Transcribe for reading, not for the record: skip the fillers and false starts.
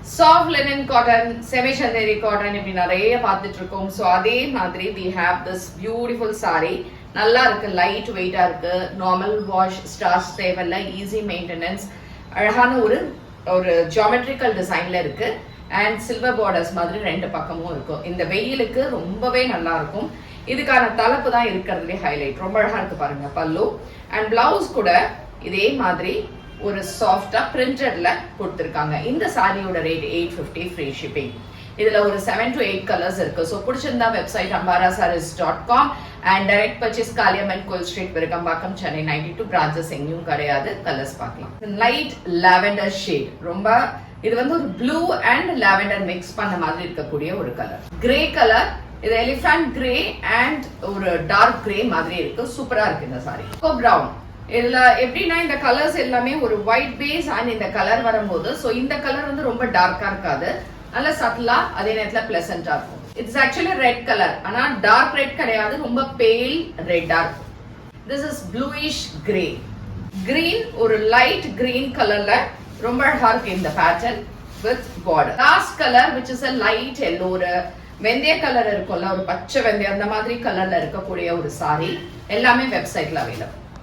soft linen cotton, semi chanderi cotton இப்படி நிறைய பார்த்துட்டு இருக்கோம். ஸோ அதே மாதிரி we have this beautiful saree. நல்லா இருக்கு, லைட் வெயிட்டா இருக்கு, நார்மல் வாஷ், ஸ்டார்ச் தேவையில்ல, ஈஸி மெயின்டெனன்ஸ், அழகான ஒரு ஜியோமெட்ரிக்கல் டிசைன்ல இருக்கு அண்ட் சில்வர் பார்டர்ஸ் மாதிரி ரெண்டு பக்கமும் இருக்கும். இந்த வெயிலுக்கு ரொம்பவே நல்லா இருக்கும். இதுக்கான தலைப்பு தான் இருக்கிறதுலே ஹைலைட். ரொம்ப அழகா இருக்கு பாருங்க பல்லு. அண்ட் பிளவுஸ் கூட இதே மாதிரி ஒரு சாஃப்டா பிரிண்டட்ல கொடுத்திருக்காங்க. இந்த சாரியோட ரேட் 850 ஃப்ரீ ஷிப்பிங். இதுல ஒரு 7 to 8 கலர்ஸ் இருக்கு. ஸோ பிடிச்சிருந்தா website ambarasarees.com and direct purchase Kaliamman கோயில் ஸ்ட்ரீட், விருகம்பாக்கம், சென்னை 92 பிரான்ச்சஸ் எங்கேயும் கிடையாது. கலர்ஸ் பார்க்கலாம். லைட் லாவெண்டர் ஷேட், ரொம்ப இது வந்து ஒரு ப்ளூ அண்ட் லாவெண்டர் மிக்ஸ் பண்ண மாதிரி இருக்கக்கூடிய ஒரு கலர். கிரே கலர், இது எலிஃபண்ட் கிரே அண்ட் ஒரு டார்க் கிரே மாதிரி இருக்கு. சூப்பரா இருக்கு இந்த சாரி. பிரவுன், இதுல எப்படின்னா இந்த கலர்ஸ் எல்லாமே ஒரு ஒயிட் பேஸ் அண்ட் இந்த கலர் வரும்போது ஸோ இந்த கலர் வந்து ரொம்ப டார்க்கா இருக்காது, நல்ல சட்டிலா அதே நேரத்துல பிளசண்டா இருக்கும். இட்ஸ் ஆக்சுவலி ரெட் கலர், ஆனா டார்க் ரெட் கிடையாது, ரொம்ப பேல் ரெட்டா இருக்கும். This is bluish grey. Green, ஒரு லைட் கிரீன் கலர்ல ரொம்ப அழகா இருக்கு இந்த pattern with border. Last colour which is a light yellow, ஒரு வெந்தய கலர் இருக்கும்ல, ஒரு பச்சை வெந்தயம் அந்த மாதிரி கலர்ல இருக்கக்கூடிய ஒரு சாரி. எல்லாமே வெப்சைட்ல அவைலபிள்.